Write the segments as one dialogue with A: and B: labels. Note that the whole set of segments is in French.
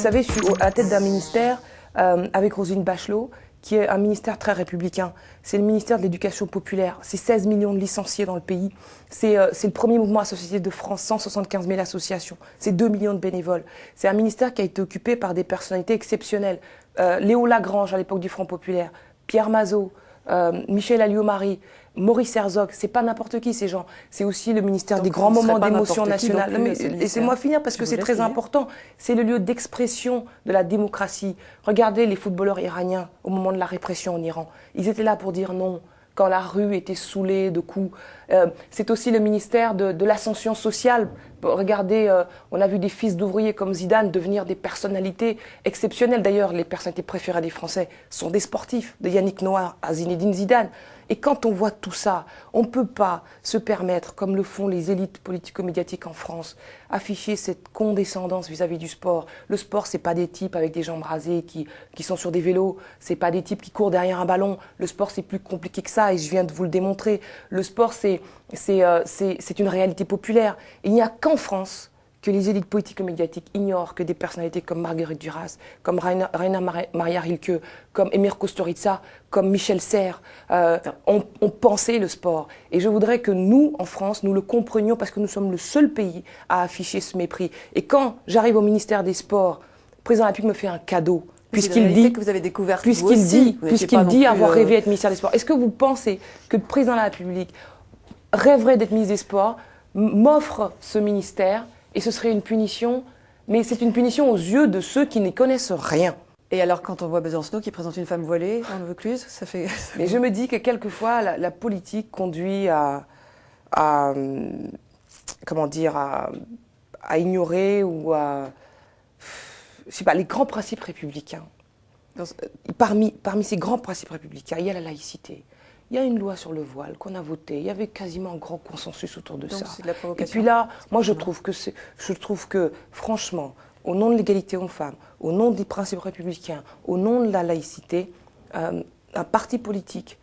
A: savez, je suis à la tête d'un ministère avec Roselyne Bachelot, qui est un ministère très républicain. C'est le ministère de l'Éducation populaire. C'est 16 millions de licenciés dans le pays. C'est le premier mouvement associatif de France, 175 000 associations. C'est 2 millions de bénévoles. C'est un ministère qui a été occupé par des personnalités exceptionnelles. Léo Lagrange, à l'époque du Front populaire, Pierre Mazeaud, Michel Alliot-Marie, Maurice Herzog, c'est pas n'importe qui ces gens. C'est aussi le ministère des grands moments d'émotion nationale. Laissez-moi finir parce que c'est très important. C'est le lieu d'expression de la démocratie. Regardez les footballeurs iraniens au moment de la répression en Iran. Ils étaient là pour dire non quand la rue était saoulée de coups. C'est aussi le ministère de l'ascension sociale. Regardez, on a vu des fils d'ouvriers comme Zidane devenir des personnalités exceptionnelles. D'ailleurs, les personnalités préférées des Français sont des sportifs, de Yannick Noah à Zinedine Zidane. Et quand on voit tout ça, on ne peut pas se permettre, comme le font les élites politico-médiatiques en France, afficher cette condescendance vis-à-vis du sport. Le sport, c'est pas des types avec des jambes rasées qui sont sur des vélos, c'est pas des types qui courent derrière un ballon. Le sport, c'est plus compliqué que ça et je viens de vous le démontrer. Le sport, c'est une réalité populaire. Et il n'y a qu'en France que les élites politico-médiatiques ignorent que des personnalités comme Marguerite Duras, comme Rainer Maria Rilke, comme Emir Kusturica, comme Michel Serres ont pensé le sport. Et je voudrais que nous, en France, nous le comprenions parce que nous sommes le seul pays à afficher ce mépris. Et quand j'arrive au ministère des Sports, le président de la République me fait un cadeau. Puisqu'il dit
B: que vous avez découvert
A: puisqu'il dit avoir rêvé d'être ministère des Sports. Est-ce que vous pensez que le président de la République rêverait d'être ministre des Sports, m'offre ce ministère et ce serait une punition, mais c'est une punition aux yeux de ceux qui n'y connaissent rien.
B: Et alors, quand on voit Besancenot qui présente une femme voilée dans le Vaucluse, ça fait...
A: Mais je me dis que quelquefois, la politique conduit à ignorer ou à... Je sais pas, les grands principes républicains. Parmi ces grands principes républicains, il y a la laïcité. Il y a une loi sur le voile qu'on a votée. Il y avait quasiment un grand consensus autour de ça.
B: De la provocation.
A: Et puis là, moi, je trouve que, franchement, au nom de l'égalité hommes-femmes, au nom des principes républicains, au nom de la laïcité, un parti politique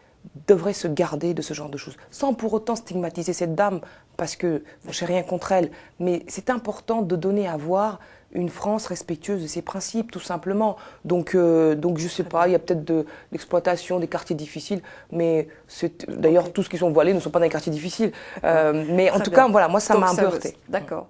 A: devrait se garder de ce genre de choses, sans pour autant stigmatiser cette dame, parce que je n'ai rien contre elle, mais c'est important de donner à voir une France respectueuse de ses principes, tout simplement. Donc je ne sais pas, il y a peut-être de l'exploitation des quartiers difficiles, mais d'ailleurs, tous ceux qui sont voilés ne sont pas dans les quartiers difficiles. Mais en tout cas, voilà, moi, ça m'a un peu heurté.
B: D'accord.